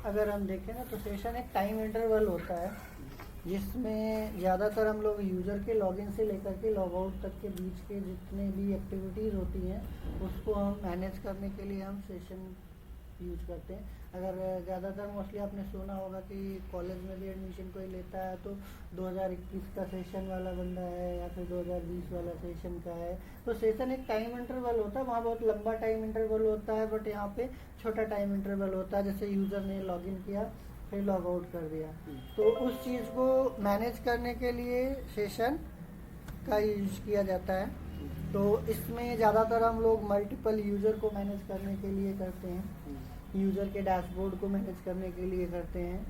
अगर हम देखें ना तो सेशन एक टाइम इंटरवल होता है जिसमें ज़्यादातर हम लोग यूज़र के लॉगिन से लेकर के लॉग आउट तक के बीच के जितने भी एक्टिविटीज़ होती हैं उसको हम मैनेज करने के लिए हम सेशन यूज करते हैं। अगर ज़्यादातर मोस्टली आपने सुना होगा कि कॉलेज में भी एडमिशन कोई लेता है तो 2021 का सेशन वाला बंदा है या फिर 2020 वाला सेशन का है, तो सेशन एक टाइम इंटरवल होता है, वहाँ बहुत लंबा टाइम इंटरवल होता है, बट यहाँ पे छोटा टाइम इंटरवल होता है। जैसे यूज़र ने लॉगिन किया फिर लॉग आउट कर दिया, तो उस चीज़ को मैनेज करने के लिए सेशन का यूज किया जाता है। तो इसमें ज़्यादातर हम लोग मल्टीपल यूज़र को मैनेज करने के लिए करते हैं, यूज़र के डैशबोर्ड को मैनेज करने के लिए करते हैं।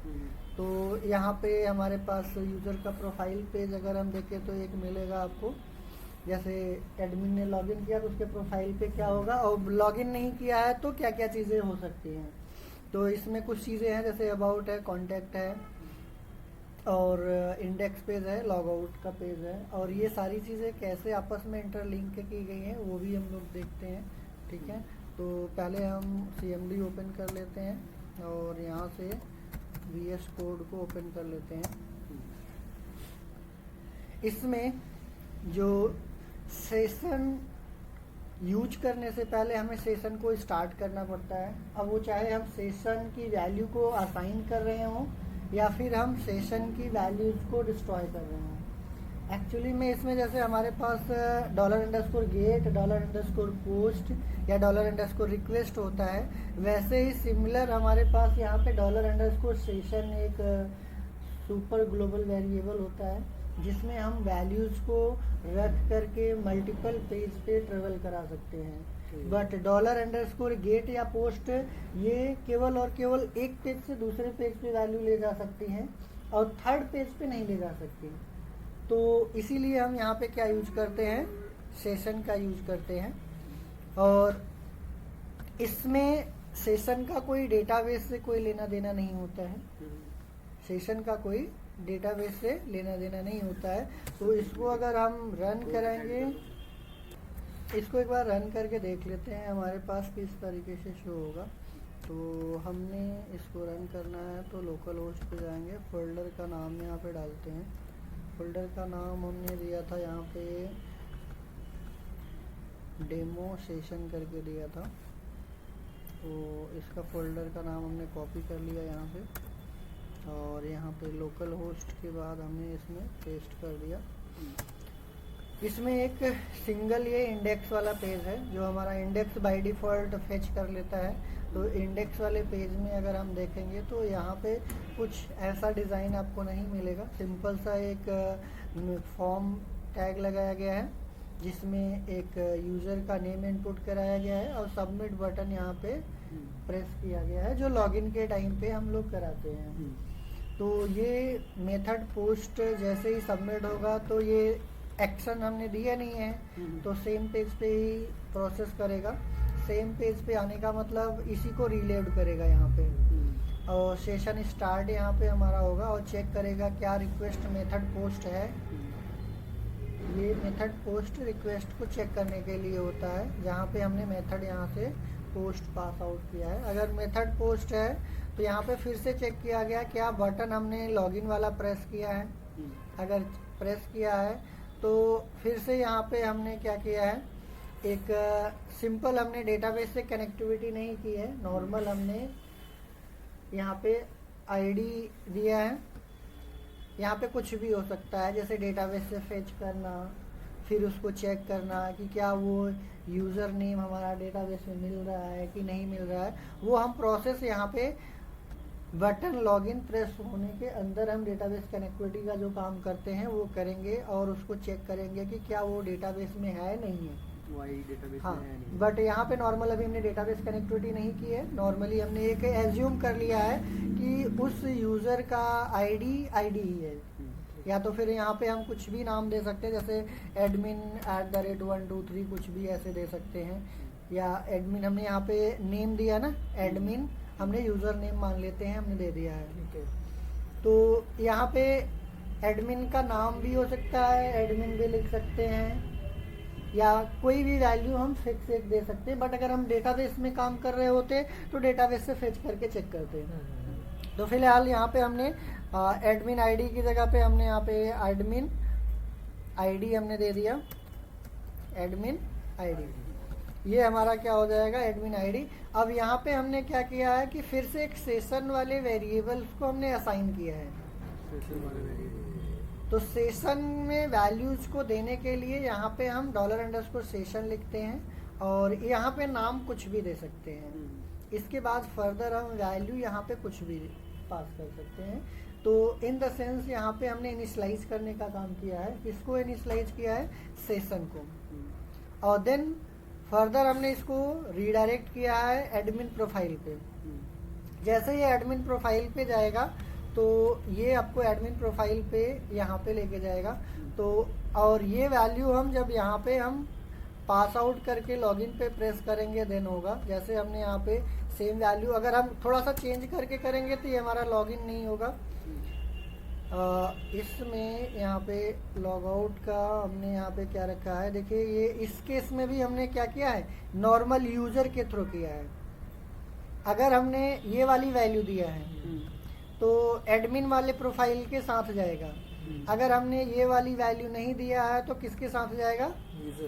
तो यहाँ पे हमारे पास यूज़र का प्रोफाइल पेज अगर हम देखें तो एक मिलेगा आपको। जैसे एडमिन ने लॉगिन किया तो उसके प्रोफाइल पे क्या होगा, और लॉगिन नहीं किया है तो क्या क्या चीज़ें हो सकती हैं। तो इसमें कुछ चीज़ें हैं जैसे अबाउट है, कॉन्टैक्ट है और इंडेक्स पेज है, लॉग आउट का पेज है, और ये सारी चीज़ें कैसे आपस में इंटरलिंक की गई हैं वो भी हम लोग देखते हैं। ठीक है, तो पहले हम CMD ओपन कर लेते हैं और यहाँ से VS कोड को ओपन कर लेते हैं। इसमें जो सेशन यूज करने से पहले हमें सेशन को स्टार्ट करना पड़ता है। अब वो चाहे हम सेशन की वैल्यू को असाइन कर रहे हों या फिर हम सेशन की वैल्यूज को डिस्ट्रॉय कर रहे हों। एक्चुअली में इसमें जैसे हमारे पास $_get, $_post या $_request होता है, वैसे ही सिमिलर हमारे पास यहाँ पे $_session एक सुपर ग्लोबल वेरिएबल होता है जिसमें हम वैल्यूज़ को रख करके मल्टीपल पेज पे ट्रेवल करा सकते हैं। बट $_get या पोस्ट ये केवल और केवल एक पेज से दूसरे पेज पे वैल्यू ले जा सकती हैं और थर्ड पेज पे नहीं ले जा सकती। तो इसीलिए हम यहाँ पे क्या यूज करते हैं, सेशन का यूज करते हैं। और इसमें सेशन का कोई डेटाबेस से कोई लेना देना नहीं होता है, सेशन का कोई डेटाबेस से लेना देना नहीं होता है। तो इसको अगर हम रन करेंगे, इसको एक बार रन करके देख लेते हैं हमारे पास किस तरीके से शो होगा। तो हमने इसको रन करना है तो लोकल होस्ट पे जाएंगे, फोल्डर का नाम यहाँ पे डालते हैं। फोल्डर का नाम हमने दिया था यहाँ पे डेमो सेशन करके दिया था, तो इसका फोल्डर का नाम हमने कॉपी कर लिया यहाँ पे और यहाँ पे लोकल होस्ट के बाद हमने इसमें पेस्ट कर दिया। इसमें एक सिंगल ये इंडेक्स वाला पेज है जो हमारा इंडेक्स बाय डिफ़ॉल्ट फेच कर लेता है। तो इंडेक्स वाले पेज में अगर हम देखेंगे तो यहाँ पे कुछ ऐसा डिज़ाइन आपको नहीं मिलेगा। सिंपल सा एक फॉर्म टैग लगाया गया है जिसमें एक यूज़र का नेम इनपुट कराया गया है और सबमिट बटन यहाँ पे प्रेस किया गया है जो लॉगिन के टाइम पे हम लोग कराते हैं। तो ये मेथड पोस्ट जैसे ही सबमिट होगा तो ये एक्शन हमने दिया नहीं है तो सेम पेज पे ही प्रोसेस करेगा। सेम पेज पे आने का मतलब इसी को रीलोड करेगा यहाँ पे और सेशन स्टार्ट यहाँ पे हमारा होगा और चेक करेगा क्या रिक्वेस्ट मेथड पोस्ट है। ये मेथड पोस्ट रिक्वेस्ट को चेक करने के लिए होता है जहाँ पे हमने मेथड यहाँ से पोस्ट पास आउट किया है। अगर मेथड पोस्ट है तो यहाँ पे फिर से चेक किया गया क्या बटन हमने लॉगिन वाला प्रेस किया है। अगर प्रेस किया है तो फिर से यहाँ पे हमने क्या किया है, एक सिंपल हमने डेटाबेस से कनेक्टिविटी नहीं की है, नॉर्मल हमने यहाँ पे आईडी दिया है। यहाँ पे कुछ भी हो सकता है जैसे डेटाबेस से फेच करना, फिर उसको चेक करना कि क्या वो यूज़र नेम हमारा डेटाबेस में मिल रहा है कि नहीं मिल रहा है। वो हम प्रोसेस यहाँ पे बटन लॉगिन प्रेस होने के अंदर हम डेटाबेस कनेक्टिविटी का जो काम करते हैं वो करेंगे और उसको चेक करेंगे कि क्या वो डेटाबेस में है नहीं है। डेटाबेस हाँ, में है नहीं। बट यहाँ पे नॉर्मल अभी हमने डेटाबेस कनेक्टिविटी नहीं की है। नॉर्मली हमने एक एज्यूम कर लिया है कि उस यूज़र का आईडी ही है, या तो फिर यहाँ पे हम कुछ भी नाम दे सकते हैं जैसे admin@123 कुछ भी ऐसे दे सकते हैं, या एडमिन हमने यहाँ पे नेम दिया ना, एडमिन हमने यूज़र नेम मान लेते हैं, हमने दे दिया है। ठीक है, तो यहाँ पे एडमिन का नाम भी हो सकता है, एडमिन भी लिख सकते हैं, या कोई भी वैल्यू हम फिक्स एक दे सकते हैं। बट अगर हम डेटाबेस में काम कर रहे होते तो डेटाबेस से फेच करके चेक करते हैं। तो फिलहाल यहाँ पे हमने एडमिन आईडी की जगह पे हमने यहाँ पे एडमिन आईडी हमने दे दिया, एडमिन आईडी। ये हमारा क्या हो जाएगा, एडमिन आईडी। अब यहाँ पे हमने क्या किया है कि फिर से एक सेशन वाले वेरिएबल्स को हमने असाइन किया है। तो सेशन में वैल्यूज को देने के लिए यहाँ पे हम $_ लिखते हैं और यहाँ पे नाम कुछ भी दे सकते हैं। इसके बाद फर्दर हम वैल्यू यहाँ पे कुछ भी पास कर सकते हैं। तो इन द सेंस यहाँ पे हमने इनिशियलाइज करने का काम किया है। किसको इनिशियलाइज किया है, सेशन को। और देन फर्दर हमने इसको रीडायरेक्ट किया है एडमिन प्रोफाइल पे। जैसे ये एडमिन प्रोफाइल पे जाएगा तो ये आपको एडमिन प्रोफाइल पे यहाँ पे लेके जाएगा। तो और ये वैल्यू हम जब यहाँ पे हम पास आउट करके लॉगिन पे प्रेस करेंगे देन होगा। जैसे हमने यहाँ पे सेम वैल्यू अगर हम थोड़ा सा चेंज करके करेंगे तो ये हमारा लॉगिन नहीं होगा। इसमें यहाँ पे लॉग आउट का हमने यहाँ पे क्या रखा है, देखिए ये इस केस में भी हमने क्या किया है, नॉर्मल यूजर के थ्रू किया है। अगर हमने ये वाली वैल्यू दिया है तो एडमिन वाले प्रोफाइल के साथ जाएगा। अगर हमने ये वाली वैल्यू नहीं दिया है तो किसके साथ जाएगा,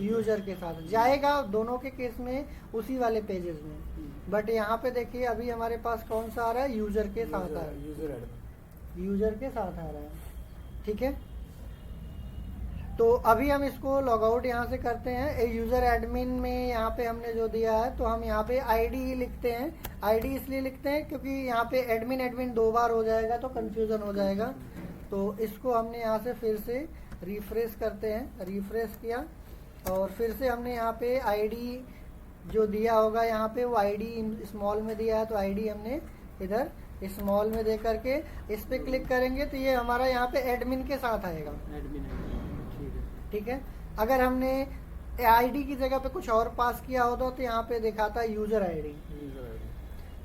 यूजर के साथ जाएगा। दोनों के केस में उसी वाले पेजेस में। बट यहाँ पे देखिए अभी हमारे पास कौन सा आ रहा है, यूजर के साथ आ रहा है, यूजर के साथ आ रहा है। ठीक है, तो अभी हम इसको लॉग आउट यहाँ से करते हैं। यूजर एडमिन में यहाँ पे हमने जो दिया है तो हम यहाँ पे आईडी ही लिखते हैं। आईडी इसलिए लिखते हैं क्योंकि यहाँ पे एडमिन एडमिन 2 बार हो जाएगा तो कंफ्यूजन हो जाएगा। तो इसको हमने यहाँ से फिर से रिफ्रेश करते हैं। रिफ्रेश किया और फिर से हमने यहाँ पे आईडी जो दिया होगा यहाँ पे वो आईडी स्मॉल में दिया है तो आईडी हमने इधर स्मॉल में दे करके इस पे क्लिक करेंगे तो ये हमारा यहाँ पे एडमिन के साथ आएगा। ठीक है, अगर हमने आईडी की जगह पे कुछ और पास किया होता तो यहाँ पे दिखाता है यूजर आईडी।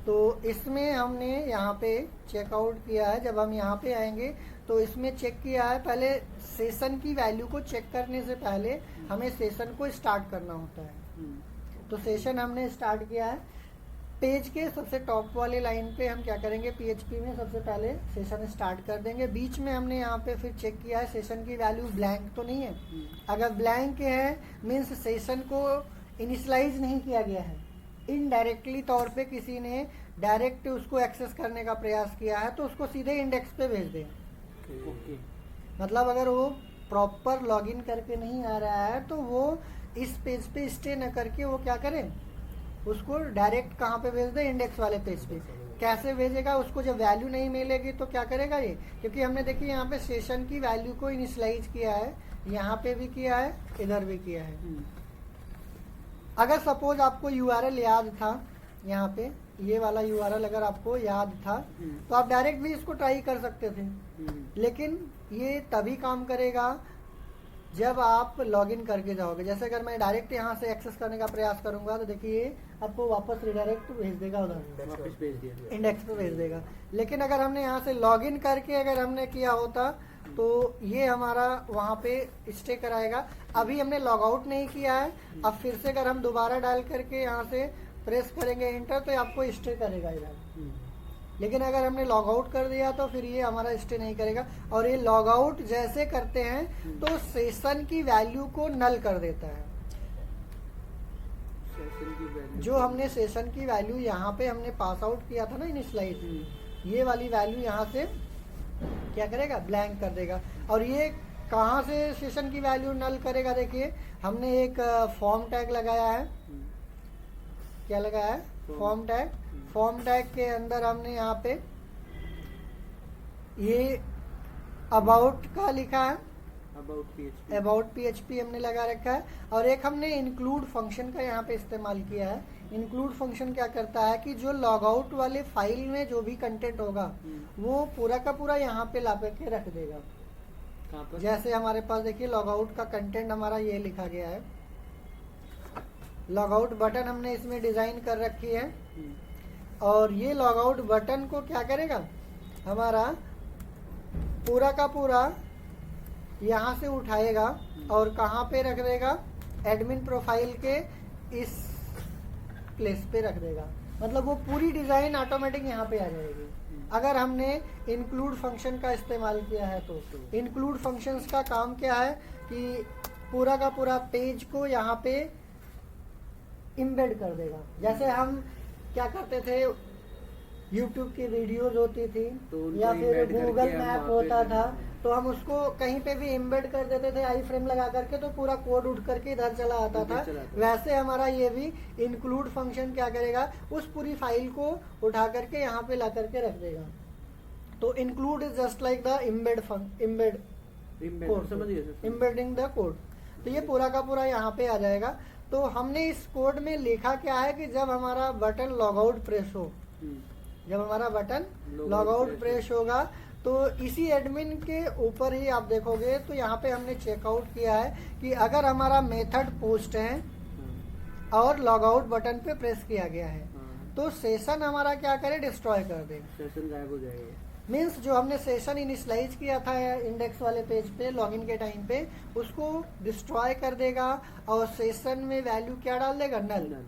तो इसमें हमने यहाँ पे चेकआउट किया है। जब हम यहाँ पे आएंगे तो इसमें चेक किया है, पहले सेशन की वैल्यू को चेक करने से पहले हमें सेशन को स्टार्ट करना होता है। तो सेशन हमने स्टार्ट किया है। पेज के सबसे टॉप वाले लाइन पे हम क्या करेंगे, PHP में सबसे पहले सेशन स्टार्ट कर देंगे। बीच में हमने यहाँ पे फिर चेक किया है सेशन की वैल्यू ब्लैंक तो नहीं है। अगर ब्लैंक है मीन्स सेशन को इनिशियलाइज नहीं किया गया है, इनडायरेक्टली तौर पे किसी ने डायरेक्ट उसको एक्सेस करने का प्रयास किया है तो उसको सीधे इंडेक्स पे भेज दें। मतलब अगर वो प्रॉपर लॉगिन करके नहीं आ रहा है तो वो इस पेज पे स्टे न करके वो क्या करें, उसको डायरेक्ट कहाँ पे भेज दे, इंडेक्स वाले पेज पे। कैसे भेजेगा, उसको जब वैल्यू नहीं मिलेगी तो क्या करेगा ये, क्योंकि हमने देखिए यहाँ पे सेशन की वैल्यू को इनिशियलाइज किया है, यहाँ पे भी किया है, इधर भी किया है। अगर सपोज आपको URL याद था, यहाँ पे ये वाला URL अगर आपको याद था तो आप डायरेक्ट भी इसको ट्राई कर सकते थे। लेकिन ये तभी काम करेगा जब आप लॉगिन करके जाओगे। जैसे अगर मैं डायरेक्ट यहाँ से एक्सेस करने का प्रयास करूंगा तो देखिए आपको वापस रिडायरेक्ट भेज देगा, उधर इंडेक्स पे भेज देगा। लेकिन अगर हमने यहाँ से लॉगिन करके अगर हमने किया होता तो ये हमारा वहाँ पे स्टे कराएगा। अभी हमने लॉग आउट नहीं किया है, अब फिर से अगर हम दोबारा डाल करके यहाँ से प्रेस करेंगे इंटर तो आपको स्टे करेगा इधर। लेकिन अगर हमने लॉग आउट कर दिया तो फिर ये हमारा स्टे नहीं करेगा। और ये लॉग आउट जैसे करते हैं तो सेशन की वैल्यू को नल कर देता है। जो हमने सेशन की वैल्यू यहाँ पे हमने पास आउट किया था ना इनिशियलाइज, ये वाली वैल्यू यहाँ से क्या करेगा, ब्लैंक कर देगा। और ये कहाँ से सेशन की वैल्यू नल करेगा, देखिए हमने एक फॉर्म टैग लगाया है। क्या लगाया है, फॉर्म टैग। फॉर्म टैग के अंदर हमने यहाँ पे ये अबाउट का लिखा है, अबाउट PHP हमने लगा रखा है। और एक हमने इंक्लूड फंक्शन का यहाँ पे इस्तेमाल किया है। इंक्लूड फंक्शन क्या करता है कि जो लॉग आउट वाले फाइल में जो भी कंटेंट होगा वो पूरा का पूरा यहाँ पे ला के रख देगा। जैसे हमारे पास देखिए लॉग आउट का कंटेंट हमारा ये लिखा गया है। लॉग आउट बटन हमने इसमें डिजाइन कर रखी है और ये लॉग आउट बटन को क्या करेगा, हमारा पूरा का पूरा यहाँ से उठाएगा और कहाँ पे रख देगा, एडमिन प्रोफाइल के इस प्लेस पे रख देगा। मतलब वो पूरी डिजाइन ऑटोमेटिक यहाँ पे आ जाएगी। अगर हमने इंक्लूड फंक्शन का इस्तेमाल किया है तो इंक्लूड फंक्शंस का काम क्या है कि पूरा का पूरा पेज को यहाँ पे इम्बेड कर देगा। जैसे हम क्या करते थे, यूट्यूब की वीडियोज होती थी तो या फिर गूगल हम मैप वहाँ पे होता था, तो हम उसको कहीं पे भी इम्बेड कर देते थे आई फ्रेम लगा करके, तो पूरा कोड उठ करके इधर चला आता था। वैसे हमारा ये भी इंक्लूड फंक्शन क्या करेगा, उस पूरी फाइल को उठा करके यहाँ पे ला करके रख देगा। तो include is just like the embed code, embedding the code. तो ये पूरा का पूरा यहाँ पे आ जाएगा। तो हमने इस कोड में लिखा क्या है कि जब हमारा बटन लॉग आउट प्रेस हो, जब हमारा बटन लॉग आउट प्रेस होगा तो इसी एडमिन के ऊपर ही आप देखोगे तो यहाँ पे हमने चेकआउट किया है कि अगर हमारा मेथड पोस्ट है और लॉग आउट बटन पे प्रेस किया गया है तो सेशन हमारा क्या करे, डिस्ट्रॉय कर दे, सेशन गायब हो जाएगा। मीन्स जो हमने सेशन इनिशियलाइज किया था इंडेक्स वाले पेज पे लॉगिन के टाइम पे, उसको डिस्ट्रॉय कर देगा और सेशन में वैल्यू क्या डाल देगा, नल।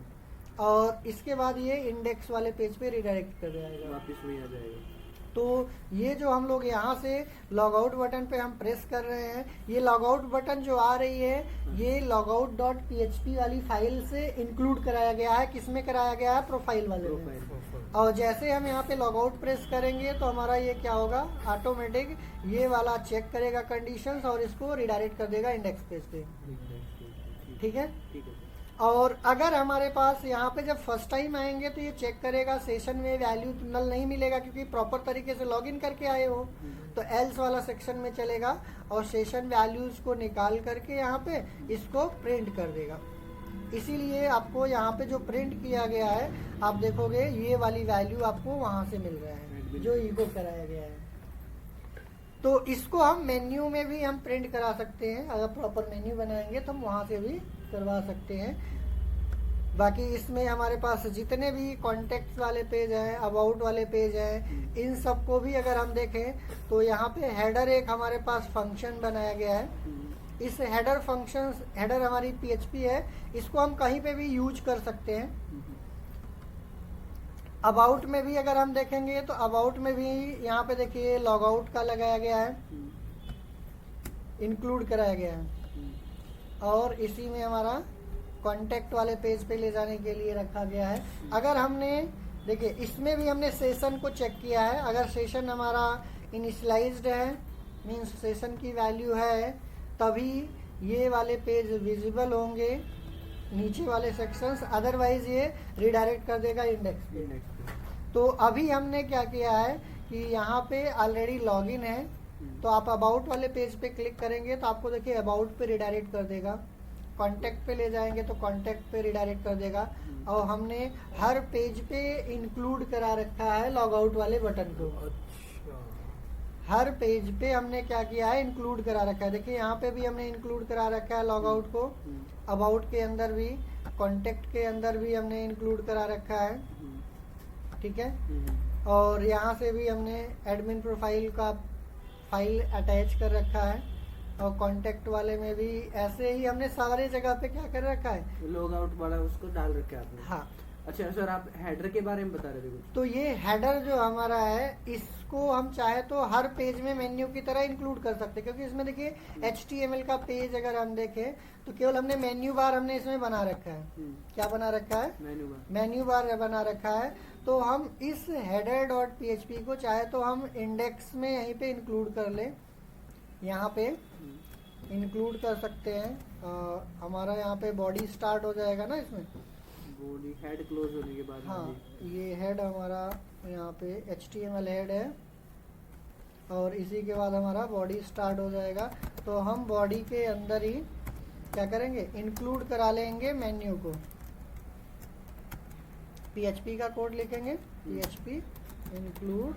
और इसके बाद ये इंडेक्स वाले पेज पे रिडायरेक्ट कर जाएगा, वापस वही आ जाएगा। तो ये जो हम लोग यहाँ से लॉग आउट बटन पे हम प्रेस कर रहे हैं, ये लॉग आउट बटन जो आ रही है ये logout.php वाली फाइल से इंक्लूड कराया गया है। किसमें कराया गया है, प्रोफाइल वाले में। और जैसे हम यहाँ पे लॉग आउट प्रेस करेंगे तो हमारा ये क्या होगा, ऑटोमेटिक ये वाला चेक करेगा कंडीशंस और इसको रिडायरेक्ट कर देगा इंडेक्स पेज पे। ठीक है। और अगर हमारे पास यहाँ पे जब फर्स्ट टाइम आएंगे तो ये चेक करेगा सेशन में वैल्यू नल नहीं मिलेगा क्योंकि प्रॉपर तरीके से लॉगिन करके आए हो, तो एल्स वाला सेक्शन में चलेगा और सेशन वैल्यूज को निकाल करके यहाँ पे इसको प्रिंट कर देगा। इसीलिए आपको यहाँ पे जो प्रिंट किया गया है आप देखोगे ये वाली वैल्यू आपको वहां से मिल रहा है जो इको कराया गया है। तो इसको हम मेन्यू में भी हम प्रिंट करा सकते हैं, अगर प्रॉपर मेन्यू बनाएंगे तो हम वहां से भी करवा सकते हैं। बाकी इसमें हमारे पास जितने भी कॉन्टेक्ट वाले पेज हैं, अबाउट वाले पेज हैं, इन सबको भी अगर हम देखें तो यहाँ पे हेडर एक हमारे पास फंक्शन बनाया गया है। इस हेडर फंक्शन, हेडर हमारी PHP है, इसको हम कहीं पे भी यूज कर सकते हैं। अबाउट में भी अगर हम देखेंगे तो अबाउट में भी यहाँ पे देखिए लॉग आउट का लगाया गया है, इंक्लूड कराया गया है। और इसी में हमारा कांटेक्ट वाले पेज पे ले जाने के लिए रखा गया है। अगर हमने देखिए इसमें भी हमने सेशन को चेक किया है, अगर सेशन हमारा इनिशियलाइज्ड है मीन्स सेशन की वैल्यू है तभी ये वाले पेज विजिबल होंगे नीचे वाले सेक्शंस, अदरवाइज ये रिडायरेक्ट कर देगा इंडेक्स पे। तो अभी हमने क्या किया है कि यहाँ पे ऑलरेडी लॉगिन है, तो आप अबाउट वाले पेज पे क्लिक करेंगे तो आपको देखिए अबाउट पे रिडायरेक्ट कर देगा, कांटेक्ट पे ले जाएंगे तो कांटेक्ट पे रिडायरेक्ट कर देगा। और हमने हर पेज पे इंक्लूड करा रखा है लॉग आउट वाले बटन को। हर पेज पे हमने क्या किया है, इंक्लूड करा रखा है। देखिए यहाँ पे भी हमने इंक्लूड करा रखा है लॉग आउट को, अबाउट के अंदर भी, कांटेक्ट के अंदर भी हमने इंक्लूड करा रखा है। ठीक है। और यहाँ से भी हमने एडमिन प्रोफाइल का फाइल अटैच कर रखा है और कांटेक्ट वाले में भी ऐसे ही हमने सारे जगह पे क्या कर रखा है, लॉग आउट वाला उसको डाल रखा है आपने। हाँ। अच्छा सर, आप हेडर के बारे में बता रहे थे कुछ। तो ये हेडर जो हमारा है इसको हम चाहे तो हर पेज में मेन्यू की तरह इंक्लूड कर सकते हैं, क्योंकि इसमें देखिए HTML का पेज अगर हम देखें तो केवल हमने मेन्यू बार हमने इसमें बना रखा है। क्या बना रखा है, मेन्यू बार बना रखा है। तो हम इस header.php को चाहे तो हम इंडेक्स में यहीं पे इंक्लूड कर ले, यहाँ पे इंक्लूड कर सकते हैं। हमारा यहाँ पे बॉडी स्टार्ट हो जाएगा ना, इसमें बॉडी हेड क्लोज होने के बाद। हाँ, ये हेड हमारा यहाँ पे HTML हेड है और इसी के बाद हमारा बॉडी स्टार्ट हो जाएगा। तो हम बॉडी के अंदर ही क्या करेंगे, इंक्लूड करा लेंगे मेन्यू को। PHP का कोड लिखेंगे, PHP इंक्लूड,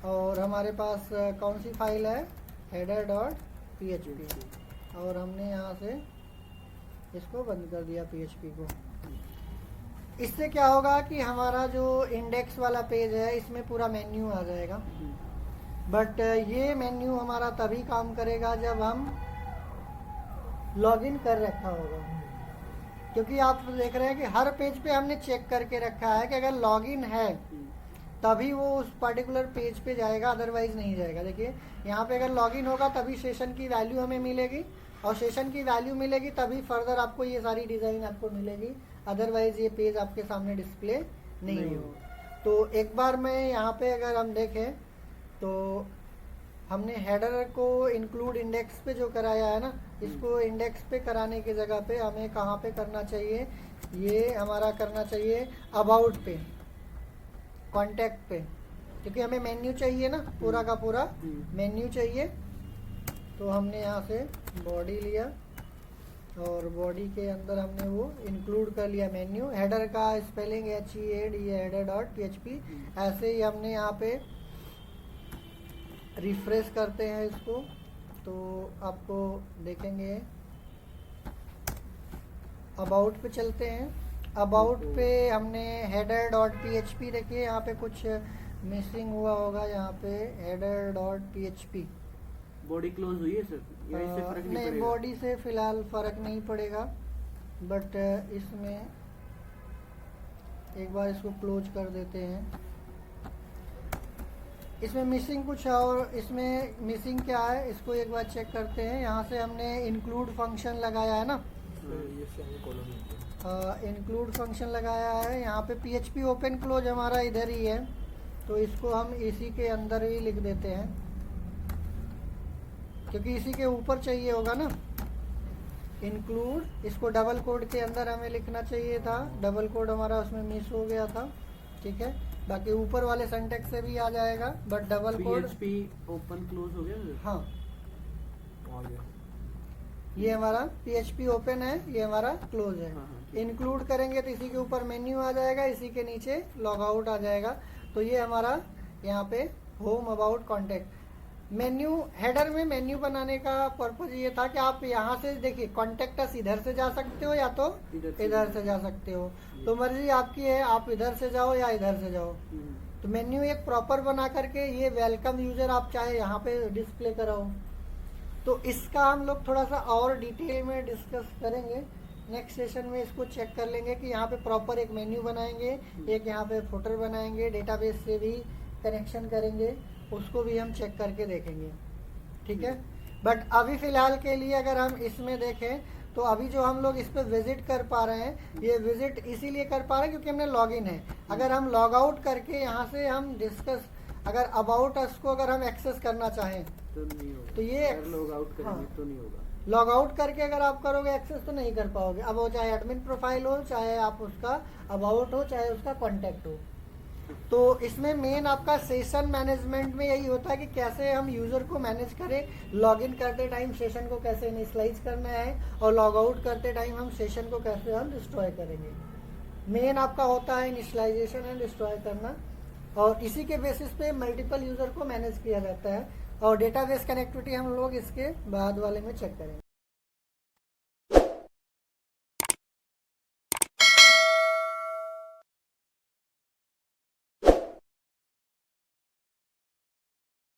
और हमारे पास कौन सी फाइल है, header.php, और हमने यहाँ से इसको बंद कर दिया PHP को। इससे क्या होगा कि हमारा जो इंडेक्स वाला पेज है इसमें पूरा मेन्यू आ जाएगा। बट ये मेन्यू हमारा तभी काम करेगा जब हम लॉगिन कर रखा होगा, क्योंकि आप देख रहे हैं कि हर पेज पे हमने चेक करके रखा है कि अगर लॉगिन है तभी वो उस पर्टिकुलर पेज पे जाएगा, अदरवाइज नहीं जाएगा। देखिए यहाँ पे अगर लॉगिन होगा तभी सेशन की वैल्यू हमें मिलेगी, और सेशन की वैल्यू मिलेगी तभी फर्दर आपको ये सारी डिज़ाइन आपको मिलेगी, अदरवाइज ये पेज आपके सामने डिस्प्ले नहीं होगा। तो एक बार मैं यहाँ पे अगर हम देखें तो हमने हेडर को इंक्लूड इंडेक्स पे जो कराया है ना, इसको इंडेक्स पे कराने की जगह पे हमें कहाँ पे करना चाहिए, ये हमारा करना चाहिए अबाउट पे, कॉन्टैक्ट पे, क्योंकि हमें मेन्यू चाहिए ना, पूरा का पूरा मेन्यू चाहिए। तो हमने यहाँ से बॉडी लिया और बॉडी के अंदर हमने वो इंक्लूड कर लिया मेन्यू। हेडर का स्पेलिंग HEAD, ये header.php, ऐसे ही हमने यहाँ पे रिफ्रेश करते हैं इसको तो आपको देखेंगे। अबाउट पे चलते हैं, अबाउट पे हमने header.php, देखिए यहाँ पे कुछ मिसिंग हुआ होगा, यहाँ पे header.php बॉडी क्लोज हुई है सर, या इससे फर्क नहीं नहीं, पड़ेगा? बॉडी से फिलहाल फर्क नहीं पड़ेगा, बट इसमें एक बार इसको क्लोज कर देते हैं। इसमें मिसिंग कुछ और, इसमें मिसिंग क्या है इसको एक बार चेक करते हैं। यहाँ से हमने इंक्लूड फंक्शन लगाया है ना, इंक्लूड फंक्शन लगाया है, यहाँ पे PHP ओपन क्लोज हमारा इधर ही है, तो इसको हम इसी के अंदर ही लिख देते हैं, क्योंकि इसी के ऊपर चाहिए होगा ना इंक्लूड। इसको डबल कोड के अंदर हमें लिखना चाहिए था, डबल कोड हमारा उसमें मिस हो गया था, ठीक है। बाकी ऊपर वाले सिंटैक्स से भी आ जाएगा, but double quote PHP open close हो गया सर? हाँ, आ गया। ये हमारा PHP ओपन है, ये हमारा क्लोज है। हाँ, इंक्लूड करेंगे तो इसी के ऊपर मेन्यू आ जाएगा, इसी के नीचे लॉग आउट आ जाएगा। तो ये हमारा यहाँ पे home, about, contact. Menu, header में मेन्यू बनाने का पर्पज ये था कि आप यहाँ से देखिए कॉन्टैक्ट अस इधर से जा सकते हो या तो इधर से जा सकते हो, तो मर्जी आपकी है, आप इधर से जाओ या इधर से जाओ। तो मेन्यू एक प्रॉपर बना करके ये वेलकम यूजर आप चाहे यहाँ पे डिस्प्ले कराओ। तो इसका हम लोग थोड़ा सा और डिटेल में डिस्कस करेंगे नेक्स्ट सेशन में। इसको चेक कर लेंगे कि यहाँ पे प्रॉपर एक मेन्यू बनाएंगे, एक यहाँ पे फुटर बनाएंगे, डेटाबेस से भी कनेक्शन करेंगे, उसको भी हम चेक करके देखेंगे, ठीक है। बट अभी फिलहाल के लिए अगर हम इसमें देखें तो अभी जो हम लोग इस पे विजिट कर पा रहे हैं, ये विजिट इसीलिए कर पा रहे हैं क्योंकि हमने लॉगिन है। अगर हम लॉग आउट करके यहाँ से हम डिस्कस, अगर अबाउट अस को अगर हम एक्सेस करना चाहें तो नहीं होगा, तो ये लॉग आउट करेंगे हाँ, तो नहीं होगा। लॉग आउट करके अगर आप करोगे एक्सेस तो नहीं कर पाओगे। अब वो चाहे एडमिन प्रोफाइल हो, चाहे आप उसका अबाउट हो, चाहे उसका कॉन्टैक्ट हो। तो इसमें मेन आपका सेशन मैनेजमेंट में यही होता है कि कैसे हम यूजर को मैनेज करें, लॉगिन करते टाइम सेशन को कैसे इनिशियलाइज करना है, और लॉग आउट करते टाइम हम सेशन को कैसे हम डिस्ट्रॉय करेंगे। मेन आपका होता है इनिशियलाइजेशन एंड डिस्ट्रॉय करना, और इसी के बेसिस पे मल्टीपल यूजर को मैनेज किया जाता है। और डेटाबेस कनेक्टिविटी हम लोग इसके बाद वाले में चेक करेंगे।